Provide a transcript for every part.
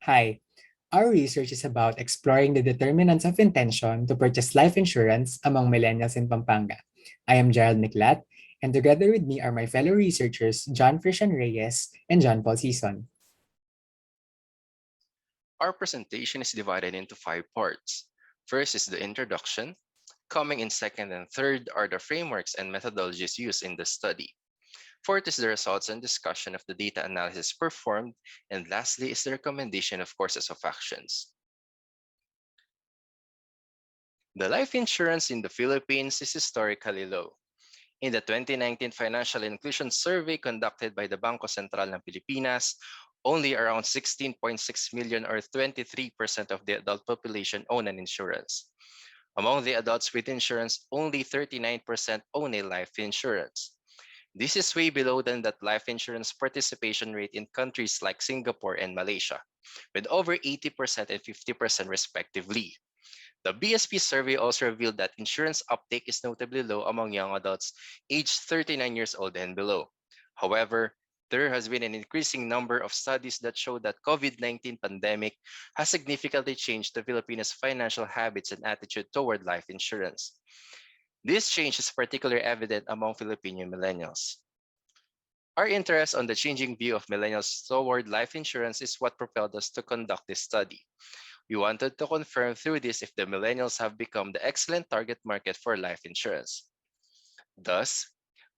Hi. Our research is about exploring the determinants of intention to purchase life insurance among millennials in Pampanga. I am Gerald Miclat, and together with me are my fellow researchers, John Frisian Reyes and John Paul Sison. Our presentation is divided into five parts. First is the introduction. Coming in second and third are the frameworks and methodologies used in the study. Fourth is the results and discussion of the data analysis performed. And lastly is the recommendation of courses of actions. The life insurance in the Philippines is historically low. In the 2019 Financial Inclusion Survey conducted by the Bangko Sentral ng Pilipinas, only around 16.6 million or 23% of the adult population own an insurance. Among the adults with insurance, only 39% own a life insurance. This is way below than that life insurance participation rate in countries like Singapore and Malaysia, with over 80% and 50% respectively. The BSP survey also revealed that insurance uptake is notably low among young adults aged 39 years old and below. However, there has been an increasing number of studies that show that COVID-19 pandemic has significantly changed the Filipinos' financial habits and attitude toward life insurance. This change is particularly evident among Filipino millennials. Our interest on the changing view of millennials toward life insurance is what propelled us to conduct this study. We wanted to confirm through this if the millennials have become the excellent target market for life insurance. Thus,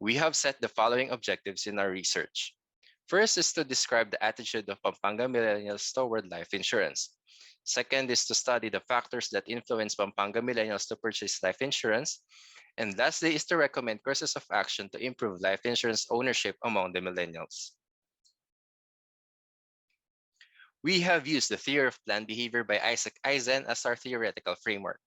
we have set the following objectives in our research. First is to describe the attitude of Pampanga millennials toward life insurance. Second is to study the factors that influence Pampanga millennials to purchase life insurance. And lastly is to recommend courses of action to improve life insurance ownership among the millennials. We have used the theory of planned behavior by Isaac Eisen as our theoretical framework.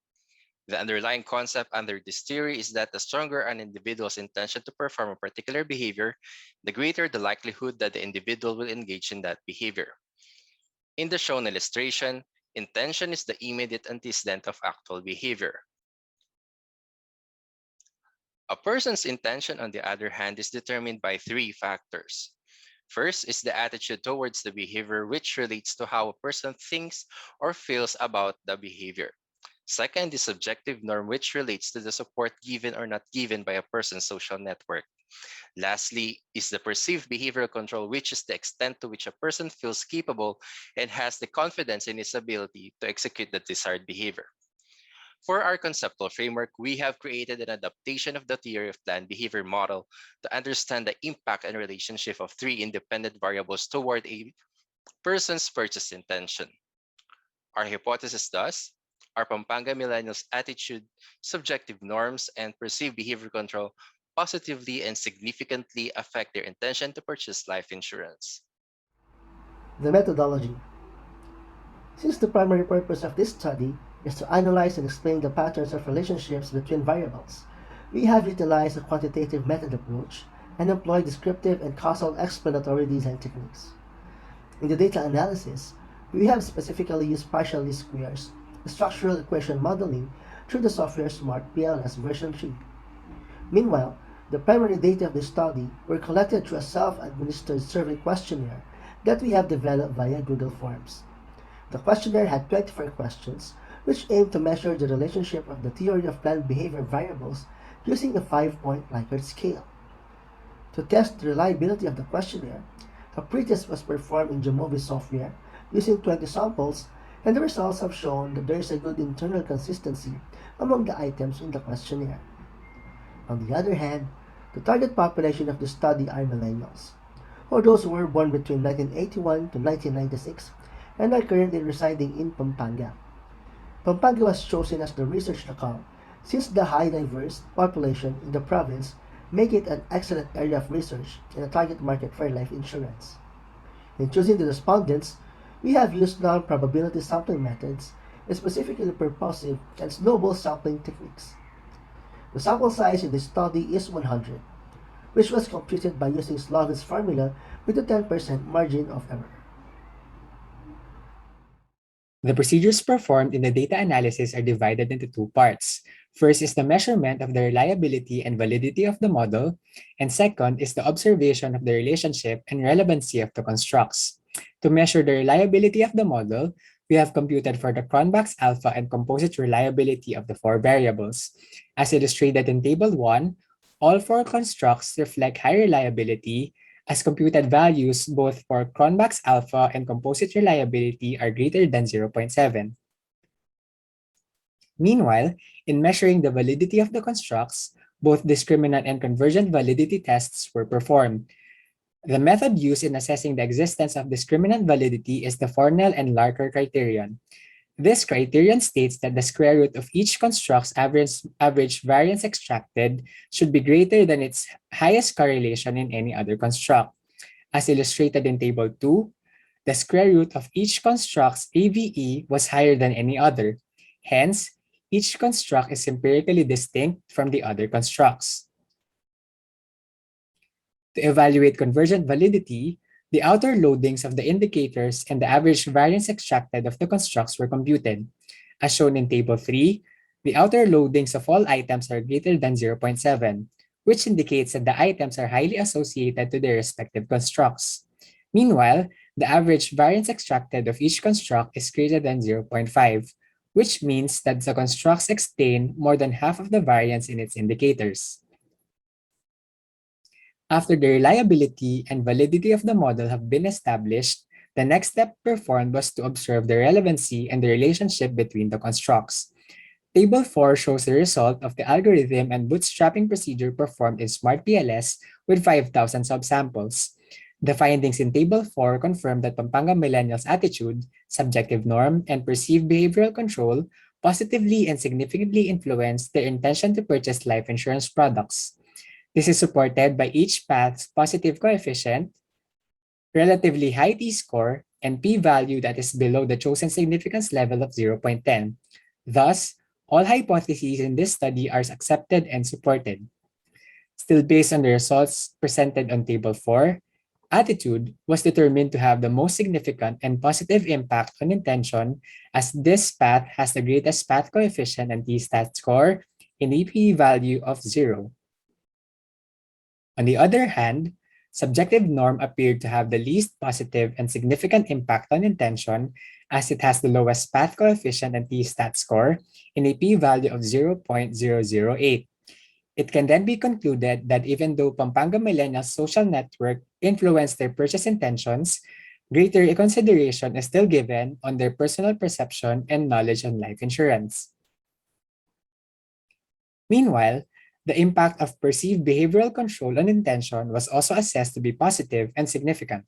The underlying concept under this theory is that the stronger an individual's intention to perform a particular behavior, the greater the likelihood that the individual will engage in that behavior. In the shown illustration, intention is the immediate antecedent of actual behavior. A person's intention, on the other hand, is determined by three factors. First is the attitude towards the behavior, which relates to how a person thinks or feels about the behavior. Second is subjective norm, which relates to the support given or not given by a person's social network. Lastly is the perceived behavioral control, which is the extent to which a person feels capable and has the confidence in his ability to execute the desired behavior. For our conceptual framework, we have created an adaptation of the theory of planned behavior model to understand the impact and relationship of three independent variables toward a person's purchase intention. Our hypothesis thus, our Pampanga millennials' attitude, subjective norms, and perceived behavior control positively and significantly affect their intention to purchase life insurance. The methodology. Since the primary purpose of this study is to analyze and explain the patterns of relationships between variables, we have utilized a quantitative method approach and employed descriptive and causal explanatory design techniques. In the data analysis, we have specifically used partial least squares, structural equation modeling through the software Smart PLS version 3. Meanwhile, the primary data of the study were collected through a self-administered survey questionnaire that we have developed via Google Forms. The questionnaire had 24 questions, which aimed to measure the relationship of the theory of planned behavior variables using a 5-point Likert scale. To test the reliability of the questionnaire, a pretest was performed in Jamovi software using 20 samples, and the results have shown that there is a good internal consistency among the items in the questionnaire. On the other hand, the target population of the study are millennials, or those who were born between 1981 to 1996 and are currently residing in Pampanga. Pampanga was chosen as the research locale since the high diverse population in the province make it an excellent area of research and a target market for life insurance. In choosing the respondents, we have used non-probability sampling methods and specifically purposive and snowball sampling techniques. The sample size in this study is 100, which was computed by using Slovin's formula with a 10% margin of error. The procedures performed in the data analysis are divided into two parts. First is the measurement of the reliability and validity of the model, and second is the observation of the relationship and relevancy of the constructs. To measure the reliability of the model, we have computed for the Cronbach's alpha and composite reliability of the four variables. As illustrated in Table 1, all four constructs reflect high reliability as computed values both for Cronbach's alpha and composite reliability are greater than 0.7. Meanwhile, in measuring the validity of the constructs, both discriminant and convergent validity tests were performed. The method used in assessing the existence of discriminant validity is the Fornell and Larker criterion. This criterion states that the square root of each construct's average variance extracted should be greater than its highest correlation in any other construct. As illustrated in Table 2, the square root of each construct's AVE was higher than any other. Hence, each construct is empirically distinct from the other constructs. To evaluate convergent validity, the outer loadings of the indicators and the average variance extracted of the constructs were computed. As shown in Table 3, the outer loadings of all items are greater than 0.7, which indicates that the items are highly associated to their respective constructs. Meanwhile, the average variance extracted of each construct is greater than 0.5, which means that the constructs explain more than half of the variance in its indicators. After the reliability and validity of the model have been established, the next step performed was to observe the relevancy and the relationship between the constructs. Table 4 shows the result of the algorithm and bootstrapping procedure performed in SmartPLS with 5,000 subsamples. The findings in Table 4 confirm that Pampanga Millennials' attitude, subjective norm, and perceived behavioral control positively and significantly influenced their intention to purchase life insurance products. This is supported by each path's positive coefficient, relatively high t-score, and p-value that is below the chosen significance level of 0.10. Thus, all hypotheses in this study are accepted and supported. Still based on the results presented on Table 4, attitude was determined to have the most significant and positive impact on intention as this path has the greatest path coefficient and t-stat score in a p-value of 0. On the other hand, subjective norm appeared to have the least positive and significant impact on intention as it has the lowest path coefficient and t-stat score in a p-value of 0.008. It can then be concluded that even though Pampanga Millennials' social network influenced their purchase intentions, greater consideration is still given on their personal perception and knowledge on life insurance. Meanwhile, the impact of perceived behavioral control on intention was also assessed to be positive and significant.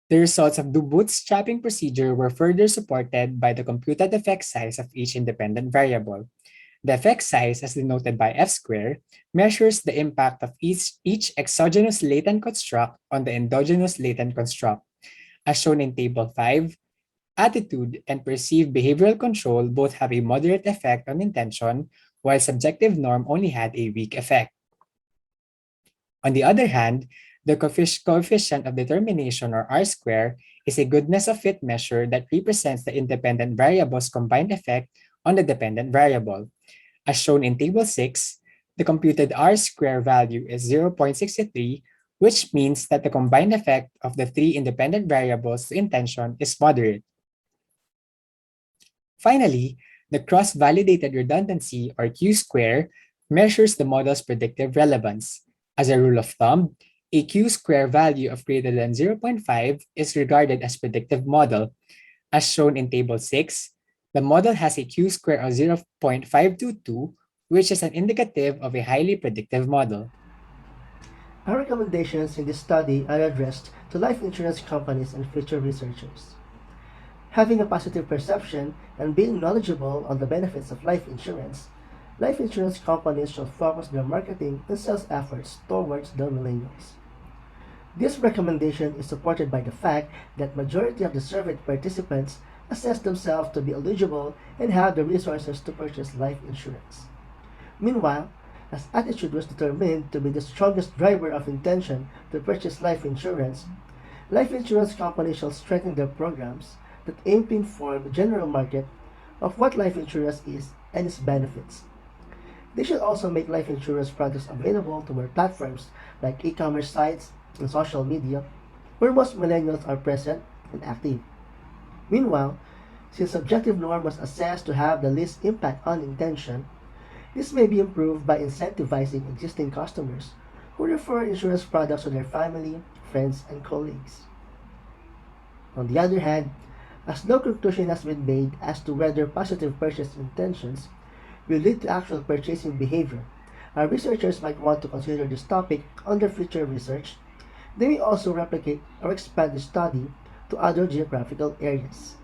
The results of the bootstrapping procedure were further supported by the computed effect size of each independent variable. The effect size, as denoted by F-square, measures the impact of each exogenous latent construct on the endogenous latent construct. As shown in Table 5, attitude and perceived behavioral control both have a moderate effect on intention, while subjective norm only had a weak effect. On the other hand, the coefficient of determination, or R-square, is a goodness of fit measure that represents the independent variable's combined effect on the dependent variable. As shown in Table 6, the computed R-square value is 0.63, which means that the combined effect of the three independent variables to intention is moderate. Finally, the cross-validated redundancy, or Q-square, measures the model's predictive relevance. As a rule of thumb, a Q-square value of greater than 0.5 is regarded as predictive model. As shown in Table 6, the model has a Q-square of 0.522, which is an indicative of a highly predictive model. Our recommendations in this study are addressed to life insurance companies and future researchers. Having a positive perception and being knowledgeable on the benefits of life insurance companies should focus their marketing and sales efforts towards the millennials. This recommendation is supported by the fact that majority of the surveyed participants assess themselves to be eligible and have the resources to purchase life insurance. Meanwhile, as attitude was determined to be the strongest driver of intention to purchase life insurance companies shall strengthen their programs that aim to inform the general market of what life insurance is and its benefits. They should also make life insurance products available to more platforms like e-commerce sites and social media, where most millennials are present and active. Meanwhile, since subjective norm was assessed to have the least impact on intention, this may be improved by incentivizing existing customers who refer insurance products to their family, friends, and colleagues. On the other hand, as no conclusion has been made as to whether positive purchase intentions will lead to actual purchasing behavior, our researchers might want to consider this topic under future research. They may also replicate or expand the study to other geographical areas.